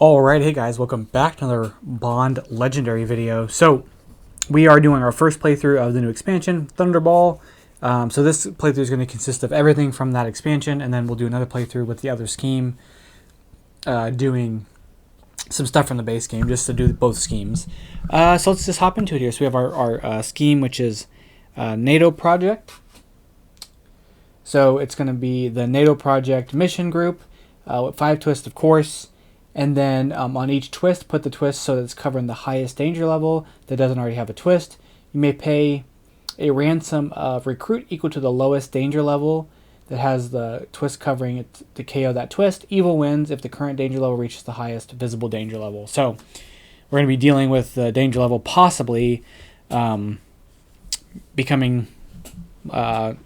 Alright, hey guys, welcome back to another Bond Legendary video. So, we are doing our first playthrough of the new expansion, Thunderball. So this playthrough is going to consist of everything from that expansion, and then we'll do another playthrough with the other scheme, doing some stuff from the base game, just to do both schemes. So let's just hop into it here. So we have our scheme, which is NATO Project. So it's going to be the NATO Project mission group, with 5 twists, of course. And then on each twist, put the twist so that it's covering the highest danger level that doesn't already have a twist. You may pay a ransom of recruit equal to the lowest danger level that has the twist covering it to KO that twist. Evil wins if the current danger level reaches the highest visible danger level. So we're going to be dealing with the danger level possibly becoming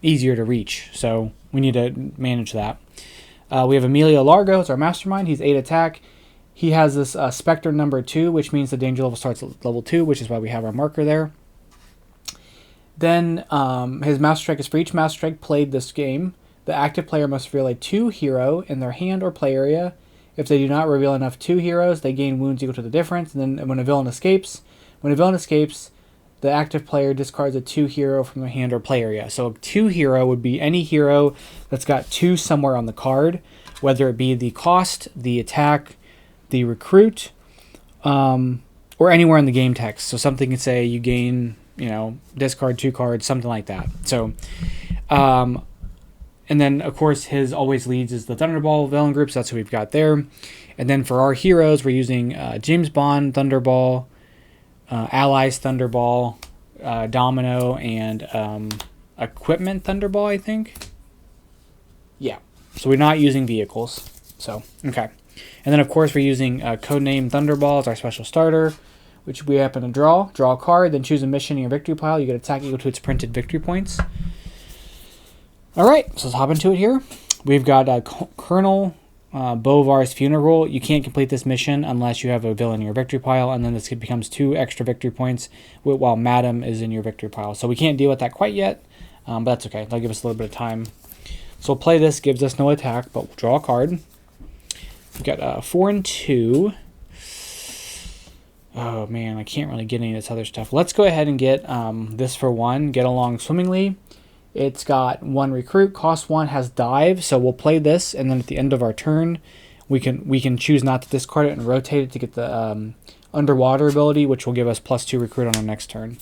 easier to reach. So we need to manage that. We have Emilio Largo. It's our mastermind. He's 8 attack. He has this Spectre number 2, which means the danger level starts at level 2, which is why we have our marker there. Then his Master Strike is for each Master Strike played this game. The active player must reveal a 2 hero in their hand or play area. If they do not reveal enough 2 heroes, they gain wounds equal to the difference. And then when a villain escapes, the active player discards a 2 hero from their hand or play area. So a 2 hero would be any hero that's got 2 somewhere on the card, whether it be the cost, the attack, the recruit, or anywhere in the game text. So something can say you gain, discard 2 cards, something like that. So, and then of course his always leads is the Thunderball villain group. So that's what we've got there. And then for our heroes, we're using James Bond, Thunderball, Allies Thunderball, Domino, and Equipment Thunderball, I think. Yeah. So we're not using vehicles. So, okay. And then, of course, we're using Codename Thunderball as our special starter, which we happen to draw. Draw a card, then choose a mission in your victory pile. You get attack equal to its printed victory points. All right, so let's hop into it here. We've got Colonel Bovar's Funeral. You can't complete this mission unless you have a villain in your victory pile, and then this becomes 2 extra victory points while Madam is in your victory pile. So we can't deal with that quite yet, but that's okay. That'll give us a little bit of time. So we'll play this. Gives us no attack, but we'll draw a card. We've got 4 and 2. Oh, man, I can't really get any of this other stuff. Let's go ahead and get this for 1. Get along swimmingly. It's got 1 recruit, cost 1, has dive, so we'll play this, and then at the end of our turn, we can choose not to discard it and rotate it to get the underwater ability, which will give us +2 recruit on our next turn.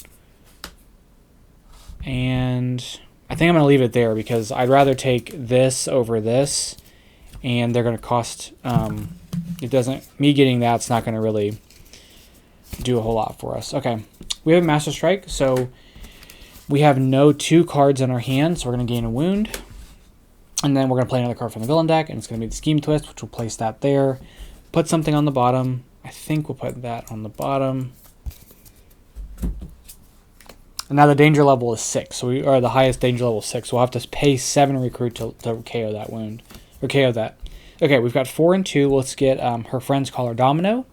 And I think I'm going to leave it there because I'd rather take this over this, and they're going to cost, me getting that's not going to really do a whole lot for us. Okay, we have a Master Strike, so we have no 2 cards in our hand, so we're going to gain a wound. And then we're going to play another card from the villain deck, and it's going to be the Scheme Twist, which will place that there. Put something on the bottom. I think we'll put that on the bottom. And now the danger level is 6, so we are the highest danger level 6. So we'll have to pay 7 recruit to KO that wound, or KO that. Okay, we've got 4 and 2. Let's get her friends call her Domino.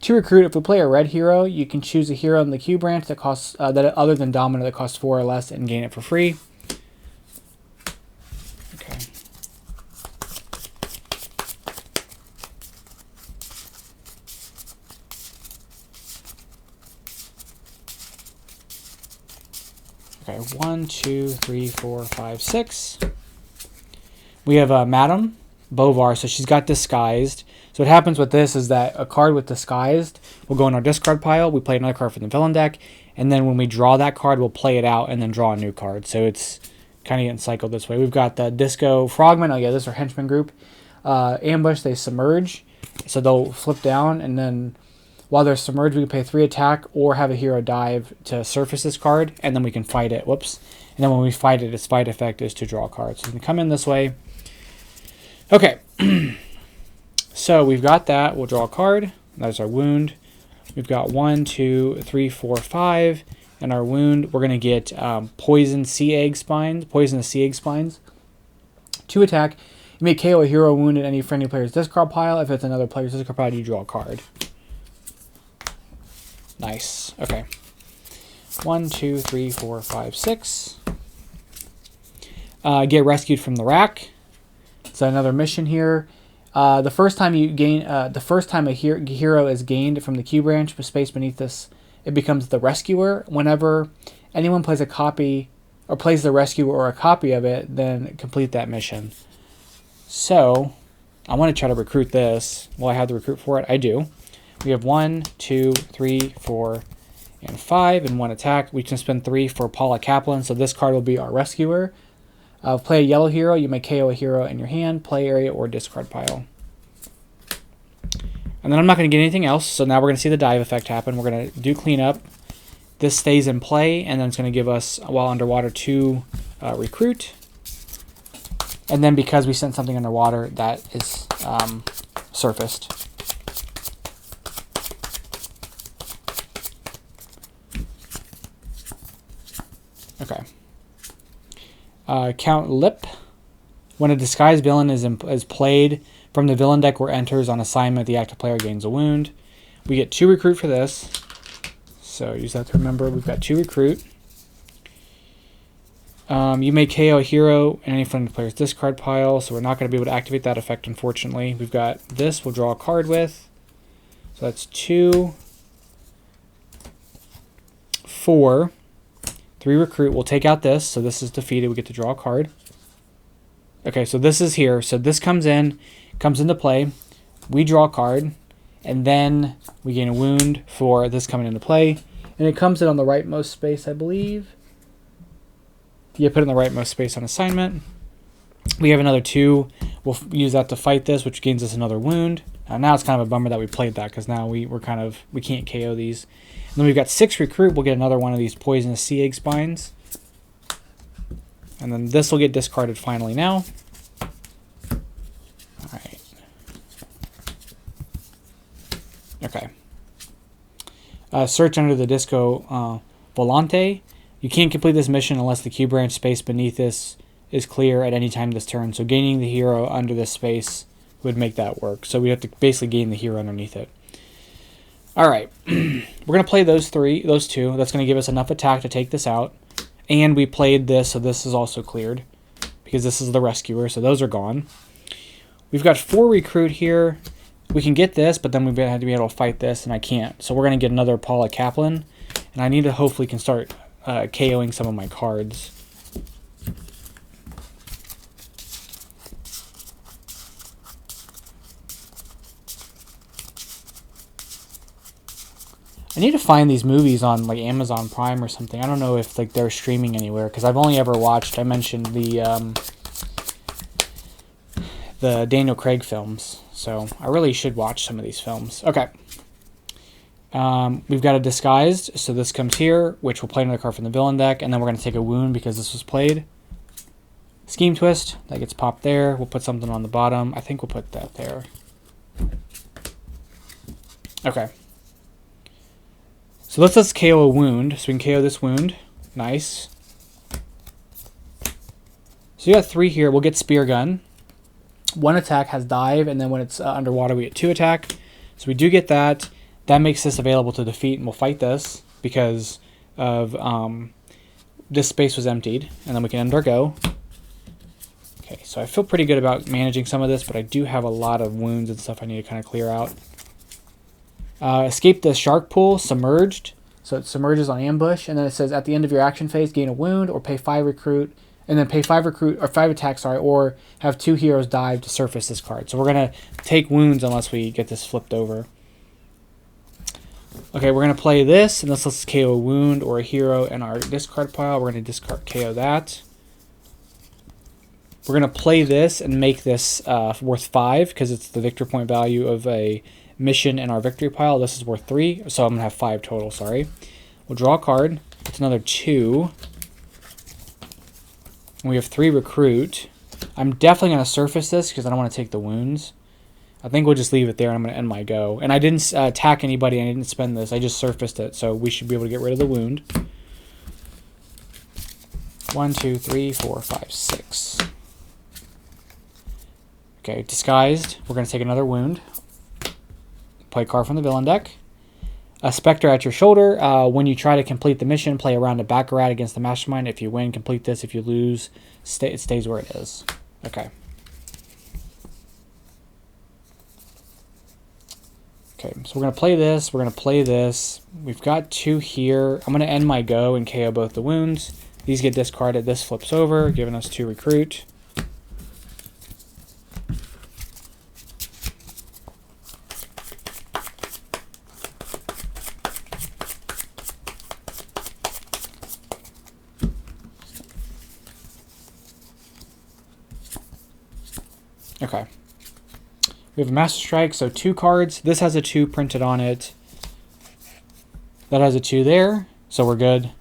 To recruit, if we play a red hero, you can choose a hero in the Q branch that costs that other than Domino that costs 4 or less and gain it for free. Okay. Okay, 1, 2, 3, 4, 5, 6. We have Madam Bovar, so she's got Disguised. So what happens with this is that a card with Disguised will go in our discard pile. We play another card from the villain deck, and then when we draw that card, we'll play it out and then draw a new card. So it's kind of getting cycled this way. We've got the Disco Frogman. Oh yeah, this is our henchman group. Ambush, they submerge, so they'll flip down, and then while they're submerged, we can pay 3 attack or have a hero dive to surface this card, and then we can fight it. Whoops. And then when we fight it, its fight effect is to draw cards. So we can come in this way. Okay. So we've got that. We'll draw a card. That's our wound. We've got 1, 2, 3, 4, 5. And our wound, we're going to get poisonous sea egg spines. 2 attack. You may KO a hero wound in any friendly player's discard pile. If it's another player's discard pile, you draw a card. Nice. Okay. 1, 2, 3, 4, 5, 6. Get rescued from the rack. It's another mission here. The first time you gain, the first time a hero is gained from the Q branch, with space beneath this, it becomes the rescuer. Whenever anyone plays a copy, or plays the rescuer or a copy of it, then complete that mission. So, I want to try to recruit this. Well, I have the recruit for it. I do. We have 1, 2, 3, 4, and 5 in one attack. We can spend 3 for Paula Kaplan, so this card will be our rescuer. Play a yellow hero. You may KO a hero in your hand, play area, or discard pile. And then I'm not going to get anything else, so now we're going to see the dive effect happen. We're going to do cleanup. This stays in play, and then it's going to give us, while underwater, 2 recruit. And then because we sent something underwater, that is surfaced. Okay. Count Lip. When a disguised villain is played from the villain deck or enters on assignment, the active player gains a wound. We get 2 recruit for this. So use that to remember. We've got 2 recruit. You may KO a hero in any friendly player's discard pile, so we're not going to be able to activate that effect, unfortunately. We've got this we'll draw a card with. So that's 2, 4, 3 recruit. We'll take out this, so this is defeated. We get to draw a card. Okay, so this is here. So this comes into play. We draw a card, and then we gain a wound for this coming into play. And it comes in on the rightmost space, I believe. Yeah, put it in the rightmost space on assignment. We have another 2. We'll use that to fight this, which gains us another wound. Now it's kind of a bummer that we played that, because now we can't KO these. And then we've got 6 recruit. We'll get another one of these poisonous sea egg spines. And then this will get discarded finally now. Alright. Okay. Search under the Disco Volante. You can't complete this mission unless the Q branch space beneath this is clear at any time this turn. So gaining the hero under this space would make that work. So we have to basically gain the hero underneath it. Alright. We're going to play those 2. That's going to give us enough attack to take this out. And we played this, so this is also cleared, because this is the rescuer, so those are gone. We've got 4 recruit here. We can get this, but then we have to be able to fight this, and I can't. So we're going to get another Paula Kaplan, and I need to hopefully can start KOing some of my cards. I need to find these movies on like Amazon Prime or something. I don't know if like they're streaming anywhere, because I've only ever watched, I mentioned the Daniel Craig films. So I really should watch some of these films. Okay. We've got a Disguised, so this comes here, which will play another card from the villain deck, and then we're going to take a wound because this was played. Scheme Twist, that gets popped there. We'll put something on the bottom. I think we'll put that there. Okay. So let's KO a wound. So we can KO this wound. Nice. So you got 3 here. We'll get Spear Gun. 1 attack has dive, and then when it's underwater, we get 2 attack. So we do get that. That makes this available to defeat, and we'll fight this because of this space was emptied, and then we can end our go. Okay, so I feel pretty good about managing some of this, but I do have a lot of wounds and stuff I need to kind of clear out. Escape the shark pool, submerged. So it submerges on ambush, and then it says at the end of your action phase, gain a wound or pay 5 recruit, and then pay 5 recruit or 5 attack, or have 2 heroes dive to surface this card. So we're gonna take wounds unless we get this flipped over. Okay, we're gonna play this, and let's KO a wound or a hero in our discard pile. We're gonna discard KO that. We're gonna play this and make this worth 5 because it's the victory point value of a mission in our victory pile. This is worth 3, so I'm gonna have 5 total. Sorry. We'll draw a card. It's another 2. We have 3 recruit. I'm definitely gonna surface this because I don't want to take the wounds. I think we'll just leave it there, and I'm gonna end my go. And I didn't attack anybody. I didn't spend this. I just surfaced it, so we should be able to get rid of the wound. 1, 2, 3, 4, 5, 6. Okay, Disguised. We're gonna take another wound. Play a card from the villain deck. A Spectre at your shoulder. When you try to complete the mission, play a round of Baccarat against the mastermind. If you win, complete this. If you lose, it stays where it is. Okay. Okay, so we're going to play this. We're going to play this. We've got 2 here. I'm going to end my go and KO both the wounds. These get discarded. This flips over, giving us 2 recruit. Okay. We have a Master Strike, so 2 cards. This has a 2 printed on it. That has a 2 there, so we're good.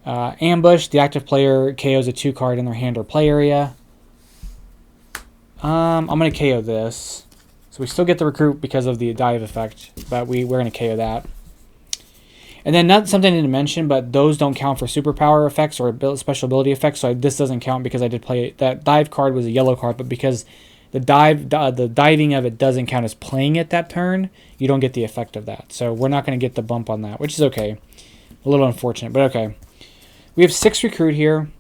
Ambush, the active player KOs a 2 card in their hand or play area. I'm going to KO this. So we still get the recruit because of the dive effect, but we're going to KO that. And then not something I didn't mention, but those don't count for superpower effects or special ability effects, so this doesn't count because I did play that dive card was a yellow card, but because the diving of it doesn't count as playing it that turn, you don't get the effect of that. So we're not going to get the bump on that, which is okay. A little unfortunate, but okay. We have 6 recruit here.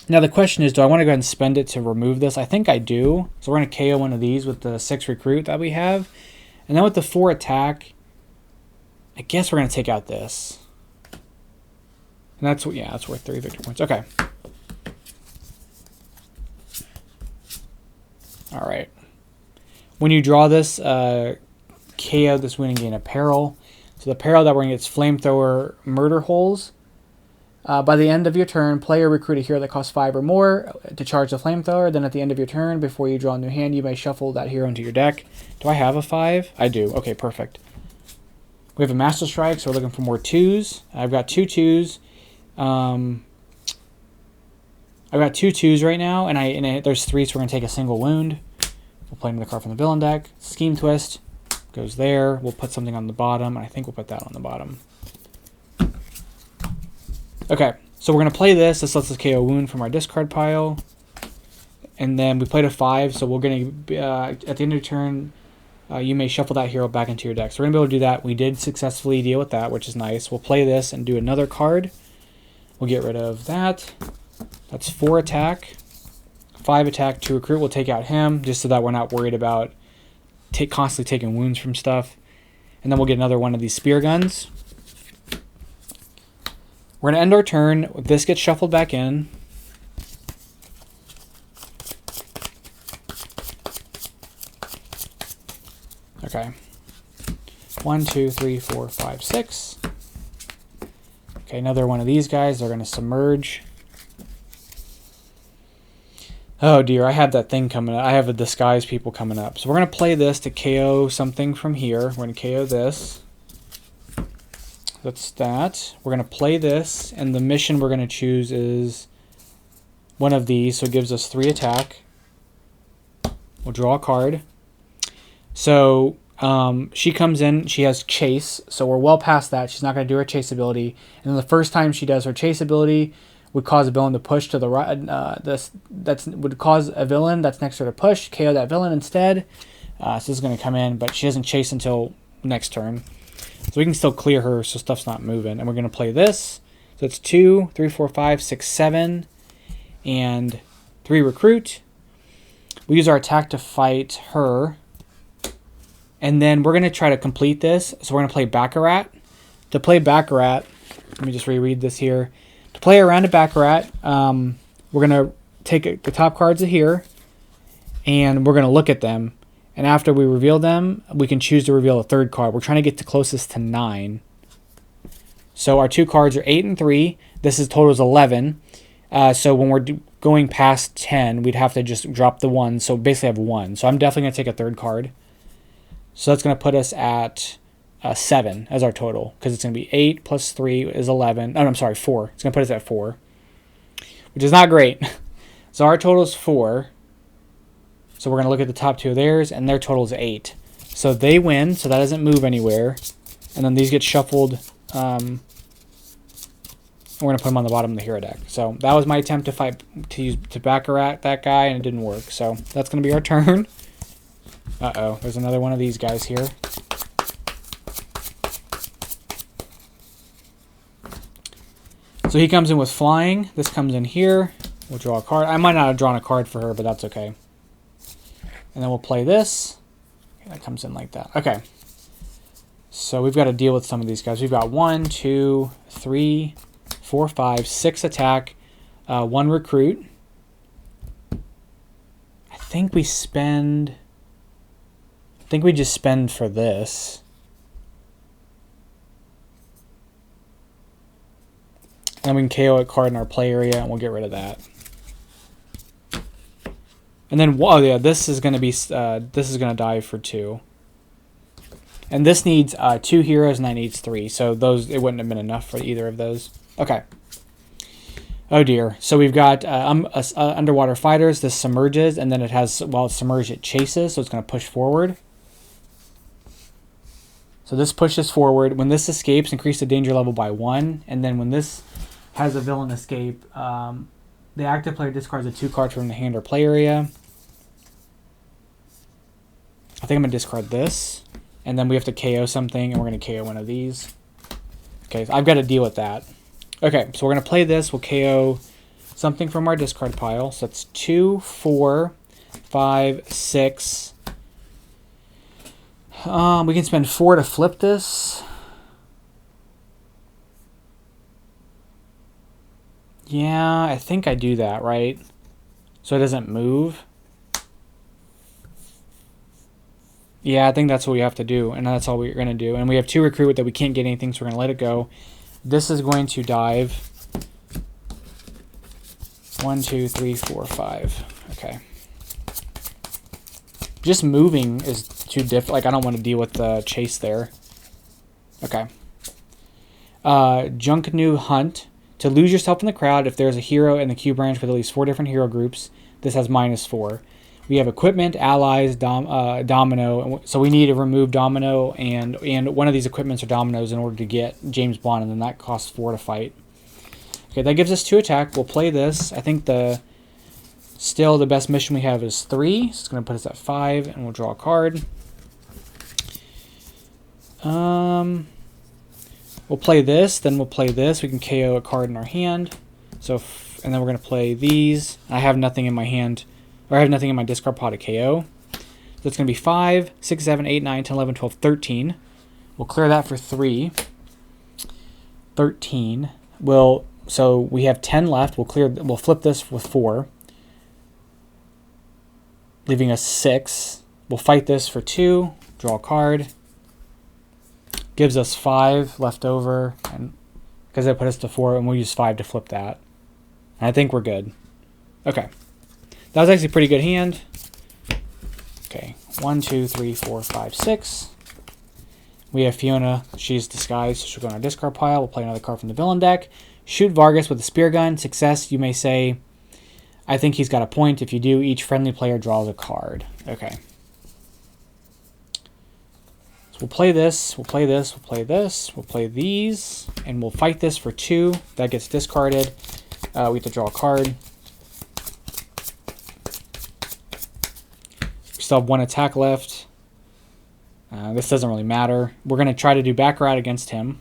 Now the question is, do I want to go ahead and spend it to remove this? I think I do. So we're going to KO one of these with the 6 recruit that we have. And then with the 4 attack, I guess we're going to take out this. And that's, yeah, that's worth 3 victory points. Okay. All right. When you draw this, KO this win and gain a peril. So the peril that we're going to get is Flamethrower Murder Holes. By the end of your turn, play or recruit a hero that costs 5 or more to charge the flamethrower. Then at the end of your turn, before you draw a new hand, you may shuffle that hero into your deck. Do I have a 5? I do. Okay, perfect. We have a Master Strike, so we're looking for more 2s. I've got 2 2s. I've got 2 2s right now, and there's 3, so we're going to take a single wound. We'll play another card from the villain deck. Scheme Twist goes there. We'll put something on the bottom, and I think we'll put that on the bottom. Okay, so we're going to play this. This lets us KO a wound from our discard pile. And then we played a 5, so we're going to, at the end of your turn, you may shuffle that hero back into your deck. So we're going to be able to do that. We did successfully deal with that, which is nice. We'll play this and do another card. We'll get rid of that. That's 4 attack. 5 attack, 2 recruit. We'll take out him, just so that we're not worried about constantly taking wounds from stuff. And then we'll get another one of these spear guns. We're going to end our turn. This gets shuffled back in. Okay. 1, 2, 3, 4, 5, 6. Okay, another one of these guys. They're going to submerge. Oh dear, I have that thing coming up. I have a disguise people coming up. So we're going to play this to KO something from here. We're going to KO this. That's that. We're going to play this, and the mission we're going to choose is one of these, so it gives us 3 attack. We'll draw a card. So she comes in, she has chase, so we're well past that. She's not going to do her chase ability. And then the first time she does her chase ability would cause a villain to push to the right. Would cause a villain that's next to her to push, KO that villain instead. So this is going to come in, but she doesn't chase until next turn. So we can still clear her so stuff's not moving. And we're going to play this. So it's 2, 3, 4, 5, 6, 7, and 3 recruit. We use our attack to fight her. And then we're going to try to complete this. So we're going to play Baccarat. To play Baccarat, let me just reread this here. To play around a Baccarat, we're going to take the top cards of here, and we're going to look at them. And after we reveal them, we can choose to reveal a 3rd card. We're trying to get to closest to 9. So our 2 cards are 8 and 3. This is total is 11. So when we're going past 10, we'd have to just drop the 1. So basically have 1. So I'm definitely going to take a 3rd card. So that's going to put us at 7 as our total, because it's going to be 8 plus 3 is 11. Oh, I'm sorry, 4. It's going to put us at 4, which is not great. So our total is 4. So we're going to look at the top 2 of theirs, and their total is 8. So they win, so that doesn't move anywhere. And then these get shuffled. We're going to put them on the bottom of the hero deck. So that was my attempt to Baccarat that guy, and it didn't work. So that's going to be our turn. Uh-oh, there's another one of these guys here. So he comes in with flying. This comes in here. We'll draw a card. I might not have drawn a card for her, but that's okay. And then we'll play this. that comes in like that. Okay. So we've got to deal with some of these guys. We've got 1, 2, 3, 4, 5, 6 attack, 1 recruit. I think we just spend for this. And we can KO a card in our play area, and we'll get rid of that. And then, oh yeah, this is gonna die for 2. And this needs 2 heroes, and that needs 3. So those, it wouldn't have been enough for either of those. Okay. Oh dear. So we've got underwater fighters. This submerges, and then it has, while it's submerged, it chases. So it's going to push forward. So this pushes forward. When this escapes, increase the danger level by 1. And then when this has a villain escape, the active player discards a 2 cards from the hand or play area. I think I'm going to discard this. And then we have to KO something, and we're going to KO one of these. Okay, so I've got to deal with that. Okay, so we're going to play this. We'll KO something from our discard pile. So that's 2, 4, 5, 6. We can spend 4 to flip this. Yeah, I think I do that, right? So it doesn't move. Yeah, I think that's what we have to do, and that's all we're going to do. And we have 2 recruit that we can't get anything, so we're going to let it go. This is going to dive. 1, 2, 3, 4, 5. Okay. Just moving is too difficult. Like, I don't want to deal with the chase there. Okay. Junk New Hunt. To lose yourself in the crowd, if there's a hero in the Q branch with at least 4 different hero groups, this has -4. We have equipment, allies, domino. So we need to remove domino, and one of these equipments are dominoes in order to get James Bond, and then that costs 4 to fight. Okay, that gives us 2 attack. We'll play this. I think still the best mission we have is 3. So it's going to put us at 5, and we'll draw a card. We'll play this, then we'll play this. We can KO a card in our hand. And then we're going to play these. I have nothing in my hand. Or I have nothing in my discard pile to KO. So it's going to be 5, 6, 7, 8, 9, 10, 11, 12, 13. We'll clear that for 3. 13. So we have 10 left. We'll flip this with 4. Leaving us 6. We'll fight this for 2. Draw a card. Gives us 5 left over. And because it put us to 4, and we'll use 5 to flip that. And I think we're good. Okay. That was actually a pretty good hand. Okay, 1, 2, 3, 4, 5, 6. We have Fiona. She's disguised, so she'll go in our discard pile. We'll play another card from the villain deck. Shoot Vargas with a spear gun. Success, you may say, I think he's got a point. If you do, each friendly player draws a card. Okay. So we'll play this, we'll play this, we'll play this, we'll play these, and we'll fight this for 2. That gets discarded. We have to draw a card. Still have 1 attack left. This doesn't really matter. We're going to try to do Baccarat against him.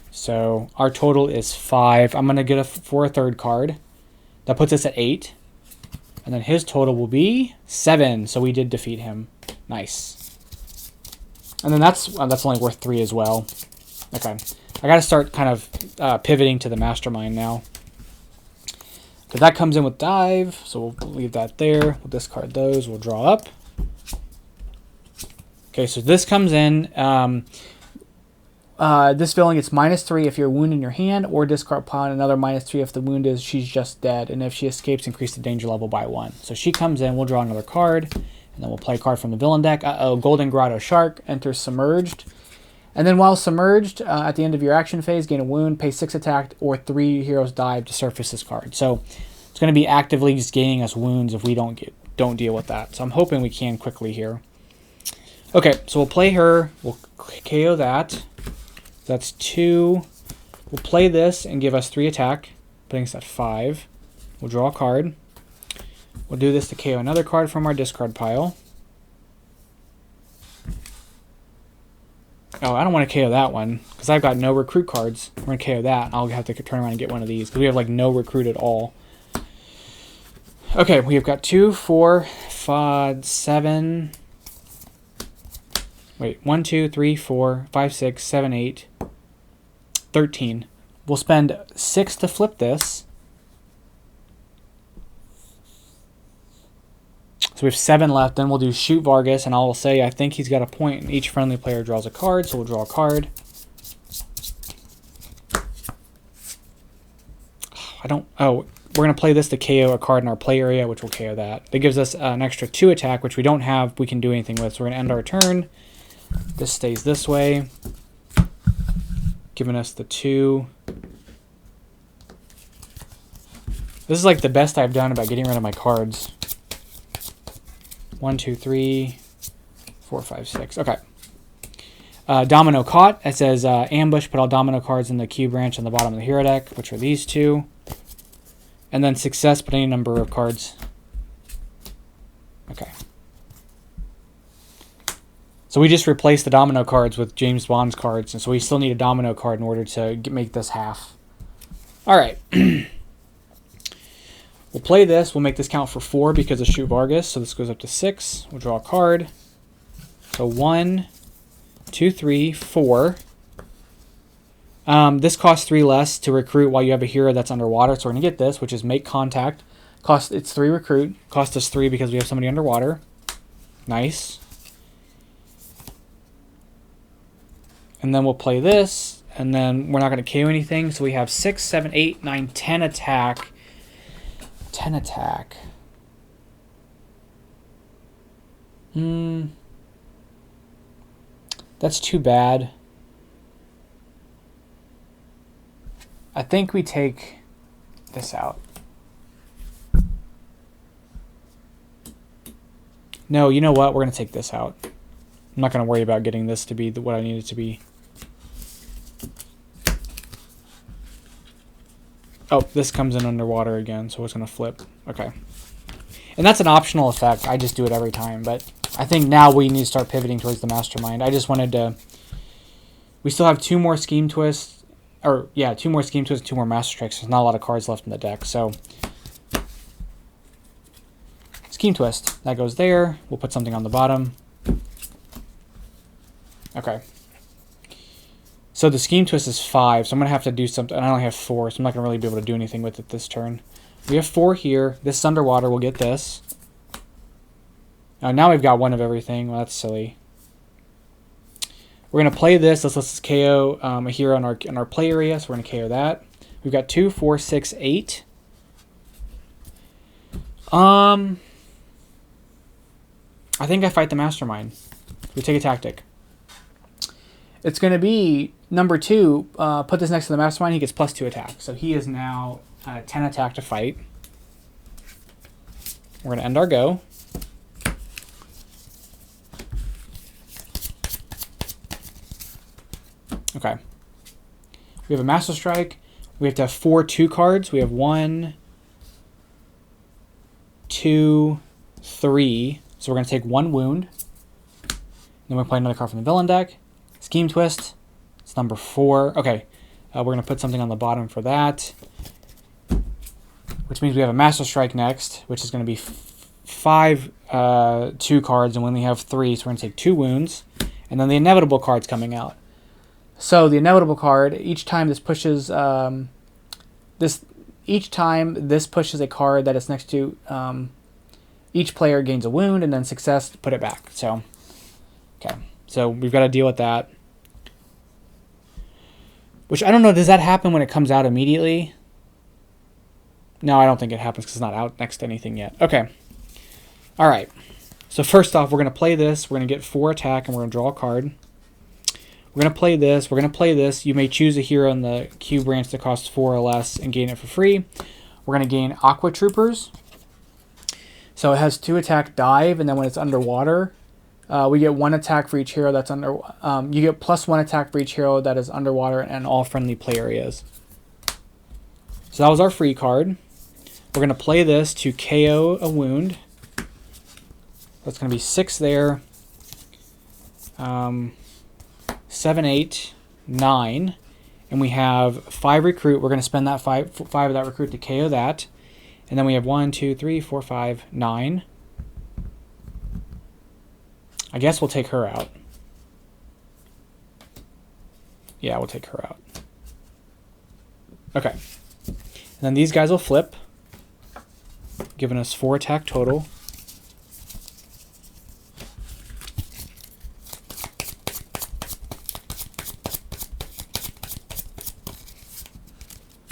So our total is 5. I'm going to get for a 3rd card. That puts us at 8. And then his total will be 7. So we did defeat him. Nice. And then that's only worth 3 as well. Okay. I got to start kind of pivoting to the mastermind now. So that comes in with dive, so we'll leave that there. We'll discard those. We'll draw up. Okay, so this comes in. This villain gets -3 if you're wounded in your hand, or discard pile another -3 if the wound is she's just dead, and if she escapes, increase the danger level by 1. So she comes in. We'll draw another card, and then we'll play a card from the villain deck. Golden Grotto Shark enters submerged. And then while submerged, at the end of your action phase, gain a wound, pay 6 attack, or 3 heroes dive to surface this card. So it's going to be actively just gaining us wounds if we don't deal with that. So I'm hoping we can quickly here. Okay, so we'll play her. We'll KO that. That's 2. We'll play this and give us 3 attack, putting us at 5. We'll draw a card. We'll do this to KO another card from our discard pile. Oh, I don't want to KO that one because I've got no recruit cards. We're going to KO that. I'll have to turn around and get one of these because we have like no recruit at all. Okay, we've got 2, 4, 5, 7. Wait, 1, 2, 3, 4, 5, 6, 7, 8, 13. We'll spend 6 to flip this. So we have 7 left. Then we'll do shoot Vargas, and I will say I think he's got a point, and each friendly player draws a card, so we'll draw a card. Oh, we're going to play this to KO a card in our play area, which will KO that. That gives us an extra 2 attack, which we don't have, we can do anything with. So we're going to end our turn. This stays this way, giving us the 2. This is like the best I've done about getting rid of my cards. 1, 2, 3, 4, 5, 6. Okay. Domino caught. It says ambush, put all domino cards in the Q branch on the bottom of the hero deck, which are these 2. And then success, put any number of cards. Okay. So we just replaced the domino cards with James Bond's cards, and so we still need a domino card in order to make this half. All right. We'll play this. We'll make this count for 4 because of shoot Vargas. So this goes up to 6. We'll draw a card. So 1, 2, 3, 4. This costs 3 less to recruit while you have a hero that's underwater. So we're going to get this, which is make contact. It's 3 recruit. Cost us 3 because we have somebody underwater. Nice. And then we'll play this. And then we're not going to KO anything. So we have 6, 7, 8, 9, 10 attack. 10 attack. That's too bad. I think we take this out. No, you know what? We're going to take this out. I'm not going to worry about getting this to be what I need it to be. Oh, this comes in underwater again, so it's going to flip. Okay. And that's an optional effect. I just do it every time. But I think now we need to start pivoting towards the mastermind. I just wanted to... We still have 2 more scheme twists. Or, yeah, 2 more scheme twists, 2 more master strikes. There's not a lot of cards left in the deck, so... Scheme twist. That goes there. We'll put something on the bottom. Okay. So the scheme twist is 5, so I'm going to have to do something. I only have 4, so I'm not going to really be able to do anything with it this turn. We have 4 here. This is underwater. We'll get this. Now we've got 1 of everything. Well, that's silly. We're going to play this. Let's KO a hero in our play area, so we're going to KO that. We've got 2, 4, 6, 8. I think I fight the mastermind. We take a tactic. It's going to be number 2. Put this next to the mastermind. He gets +2 attack. So he is now 10 attack to fight. We're going to end our go. Okay. We have a master strike. We have to have 4 2 cards. We have 1, 2, 3. So we're going to take 1 wound. Then we're going to play another card from the villain deck. Scheme twist. It's number 4. Okay. We're going to put something on the bottom for that. Which means we have a master strike next, which is going to be 5 2 cards, and we only have 3, so we're going to take 2 wounds. And then the inevitable card's coming out. So the inevitable card, each time this pushes each time this pushes a card that is next to each player gains a wound, and then success to put it back. So okay. So we've got to deal with that. Which I don't know, does that happen when it comes out immediately? No, I don't think it happens because it's not out next to anything yet. Okay. All right. So first off, we're going to play this. We're going to get 4 attack, and we're going to draw a card. We're going to play this. We're going to play this. You may choose a hero in the Q branch that costs 4 or less and gain it for free. We're going to gain Aqua Troopers. So it has 2 attack dive, and then when it's underwater, we get 1 attack for each hero that's under... you get +1 attack for each hero that is underwater and all friendly play areas. So that was our free card. We're going to play this to KO a wound. That's going to be 6 there. 7, 8, 9. And we have 5 recruit. We're going to spend that 5 of that recruit to KO that. And then we have 1, 2, 3, 4, 5, 9. I guess we'll take her out. Yeah, we'll take her out. Okay. And then these guys will flip, giving us 4 attack total.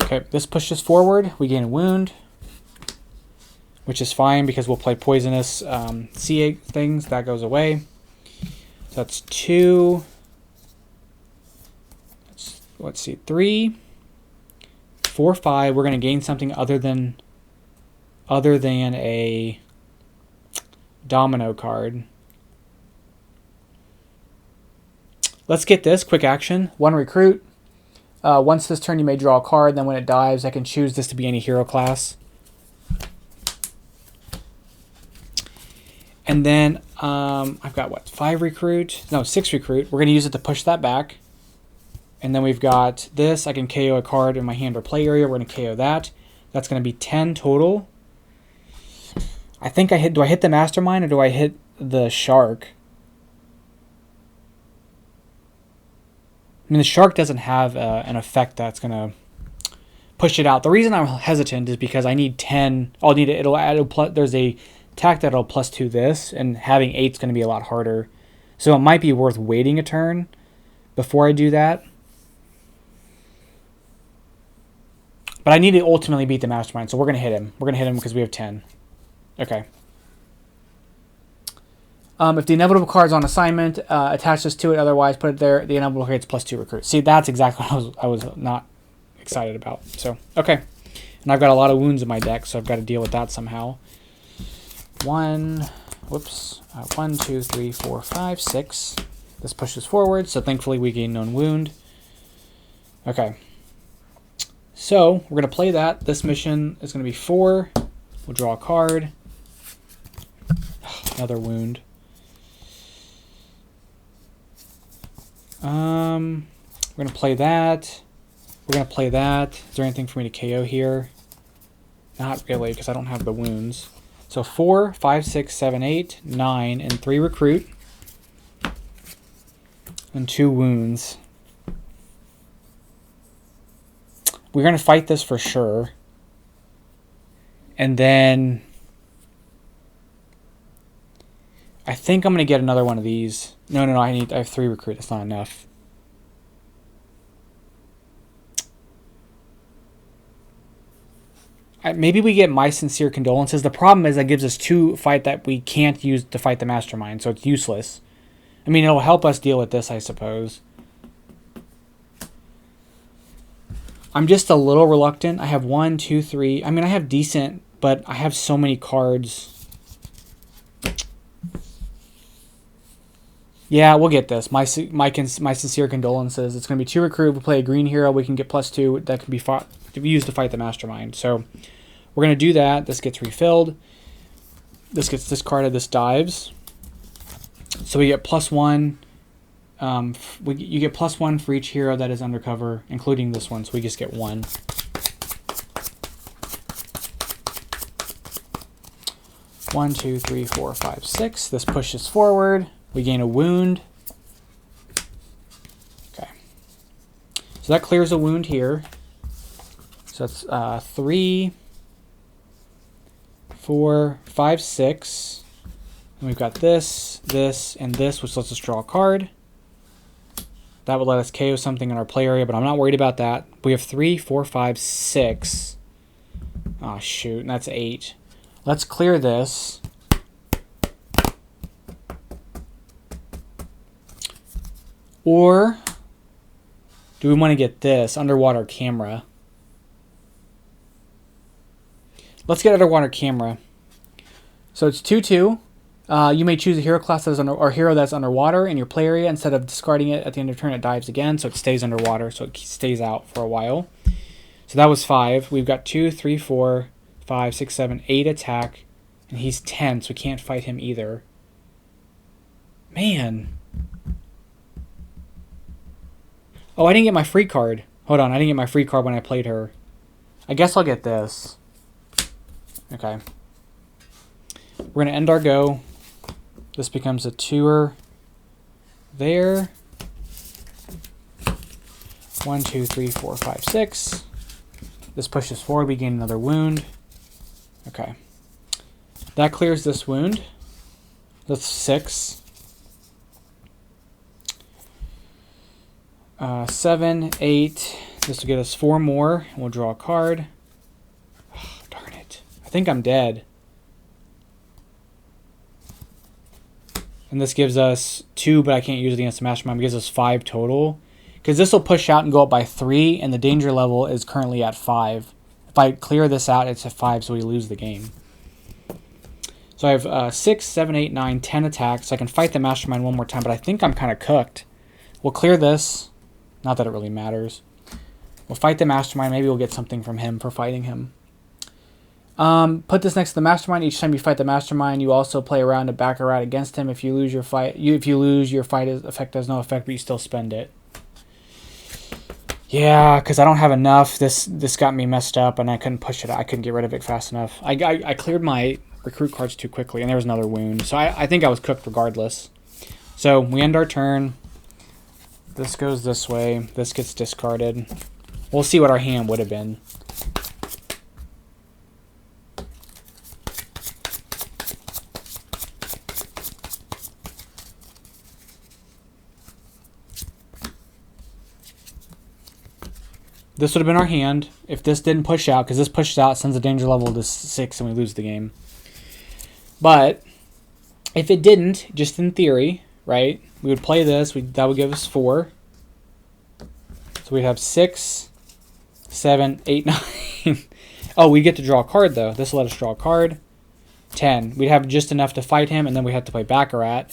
Okay, this pushes forward. We gain a wound, which is fine because we'll play poisonous sea egg things. That goes away. So that's 2. Let's see, 3, 4, 5. We're going to gain something other than a domino card. Let's get this quick action. 1 recruit. Once this turn, you may draw a card. Then when it dives, I can choose this to be any hero class. And then I've got what? 5 recruit? No, 6 recruit. We're going to use it to push that back. And then we've got this. I can KO a card in my hand or play area. We're going to KO that. That's going to be 10 total. I think I hit. Do I hit the mastermind or do I hit the shark? I mean, the shark doesn't have an effect that's going to push it out. The reason I'm hesitant is because I need 10. I'll need it. There's a attack that'll +2 this, and having 8 is going to be a lot harder. So it might be worth waiting a turn before I do that. But I need to ultimately beat the mastermind, so we're going to hit him. We're going to hit him because we have 10. Okay. If the inevitable card's on assignment, attach this to it. Otherwise, put it there. The inevitable creates +2 recruit. See, that's exactly what I was not excited about. So, okay. And I've got a lot of wounds in my deck, so I've got to deal with that somehow. 1, 2, 3, 4, 5, 6. This pushes forward, so thankfully we gain known wound. Okay. So, we're going to play that. This mission is going to be 4. We'll draw a card. Another wound. We're going to play that. We're going to play that. Is there anything for me to KO here? Not really, because I don't have the wounds. So 4, 5, 6, 7, 8, 9, and 3 recruit. And 2 wounds. We're going to fight this for sure. And then I think I'm going to get another one of these. No, I have 3 recruit. That's not enough. Maybe we get My Sincere Condolences. The problem is that gives us 2 fight that we can't use to fight the mastermind, so it's useless. I mean, it'll help us deal with this, I suppose. I'm just a little reluctant. I have 1, 2, 3. I mean, I have decent, but I have so many cards. Yeah, we'll get this. My Sincere Condolences. It's going to be 2 recruit. We play a green hero. We can get +2. That can be used to fight the mastermind. So we're going to do that. This gets refilled. This gets discarded. This dives. So we get +1. You get +1 for each hero that is undercover, including this one. So we just get 1. One, 2, 3, 4, 5, 6. This pushes forward. We gain a wound. Okay. So that clears a wound here. So that's 3, 4, 5, 6. And we've got this, and this, which lets us draw a card. That would let us KO something in our play area, but I'm not worried about that. We have 3, 4, 5, 6. Oh, shoot, and that's 8. Let's clear this. Or do we want to get this, underwater camera? Let's get underwater camera. So it's 2/2. You may choose a hero class that is or hero that's underwater in your play area. Instead of discarding it at the end of turn, it dives again, so it stays underwater, so it stays out for a while. So that was 5. We've got 2, 3, 4, 5, 6, 7, 8 attack, and he's 10, so we can't fight him either. Man. Oh, I didn't get my free card. Hold on, I didn't get my free card when I played her. I guess I'll get this. Okay. We're going to end our go. This becomes a 2-er there. 1, 2, 3, 4, 5, 6. This pushes forward. We gain another wound. Okay. That clears this wound. That's 6. 7, 8. This will get us 4 more. We'll draw a card. Oh, darn it. I think I'm dead. And this gives us 2, but I can't use it against the mastermind. It gives us 5 total. Because this will push out and go up by 3, and the danger level is currently at 5. If I clear this out, it's at 5, so we lose the game. So I have 6, 7, 8, 9, 10 attacks. So I can fight the mastermind one more time, but I think I'm kind of cooked. We'll clear this. Not that it really matters. We'll fight the mastermind. Maybe we'll get something from him for fighting him. Put this next to the mastermind. Each time you fight the mastermind, you also play around a Baccarat against him. If you lose your fight, your fight effect has no effect, but you still spend it. Yeah, because I don't have enough. This got me messed up, and I couldn't push it. I couldn't get rid of it fast enough. I cleared my recruit cards too quickly, and there was another wound. So I think I was cooked regardless. So we end our turn. This goes this way. This gets discarded. We'll see what our hand would have been. This would have been our hand if this didn't push out, because this pushes out, sends a danger level to 6, and we lose the game. But if it didn't, just in theory, right, we would play this. That would give us 4. So we'd have 6, 7, 8, 9. Oh, we get to draw a card, though. This will let us draw a card. 10. We'd have just enough to fight him, and then we'd have to play Baccarat.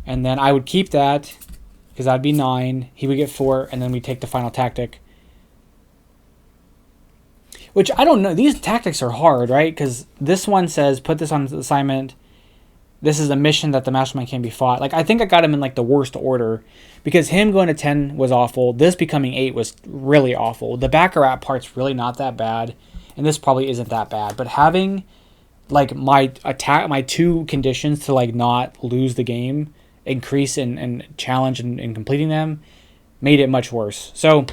And then I would keep that, because that'd be 9. He would get 4, and then we'd take the final tactic. Which, I don't know. These tactics are hard, right? Because this one says, put this on assignment. This is a mission that the mastermind can be fought. Like, I think I got him in, like, the worst order. Because him going to 10 was awful. This becoming 8 was really awful. The Baccarat part's really not that bad. And this probably isn't that bad. But having, like, my 2 conditions to, like, not lose the game, increase and challenge and completing them, made it much worse. So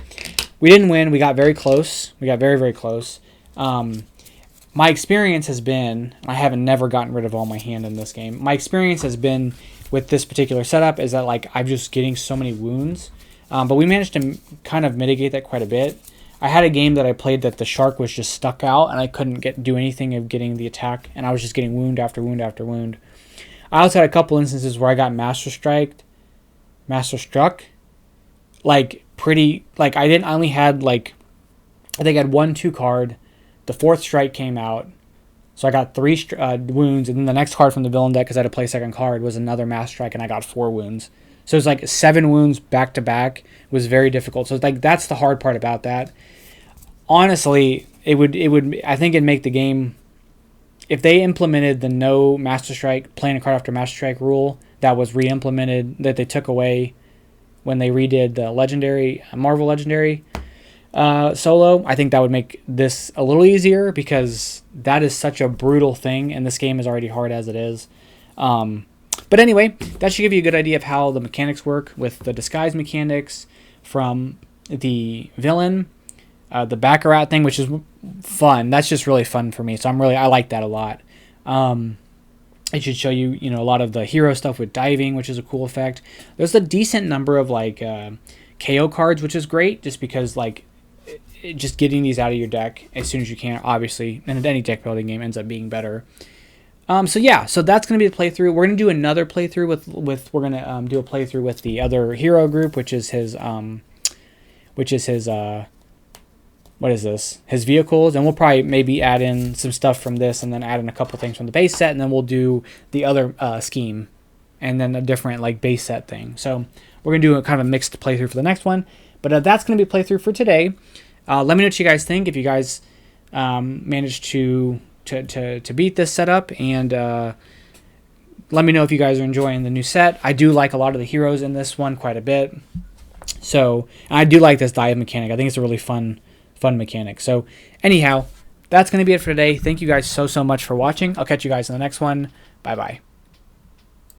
we didn't win. We got very close. We got very, very close. My experience has been, I haven't never gotten rid of all my hand in this game. My experience has been with this particular setup is that, like, I'm just getting so many wounds. But we managed to kind of mitigate that quite a bit. I had a game that I played that the shark was just stuck out and I couldn't do anything of getting the attack, and I was just getting wound after wound after wound. I also had a couple instances where I got master struck. Like, pretty, like, I only had, like, I think I had 1, 2 card. The 4th strike came out. So I got 3 wounds, and then the next card from the villain deck, because I had to play second card, was another master strike, and I got 4 wounds. So it was like 7 wounds back to back. It was very difficult. So it's like, that's the hard part about that. Honestly, it would I think it'd make the game, if they implemented the no master strike, playing a card after master strike rule that was re-implemented, that they took away when they redid the legendary, Marvel Legendary solo, I think that would make this a little easier, because that is such a brutal thing, and this game is already hard as it is. But anyway, that should give you a good idea of how the mechanics work with the disguise mechanics from the villain, the Baccarat thing, which is fun. That's just really fun for me, so I like that a lot. It should show you, a lot of the hero stuff with diving, which is a cool effect. There's a decent number of, like, KO cards, which is great, just because, like, just getting these out of your deck as soon as you can, obviously, and any deck building game ends up being better. So yeah, so that's going to be the playthrough. We're going to do another playthrough we're going to do a playthrough with the other hero group, which is his what is this? His vehicles, and we'll probably maybe add in some stuff from this, and then add in a couple things from the base set, and then we'll do the other scheme, and then a different, like, base set thing. So we're gonna do a kind of a mixed playthrough for the next one, but that's gonna be a playthrough for today. Let me know what you guys think. If you guys managed to beat this setup, and let me know if you guys are enjoying the new set. I do like a lot of the heroes in this one quite a bit. So I do like this dive mechanic. I think it's a really fun mechanic. So anyhow, that's going to be it for today. Thank you guys so much for watching. I'll catch you guys in the next one. Bye bye.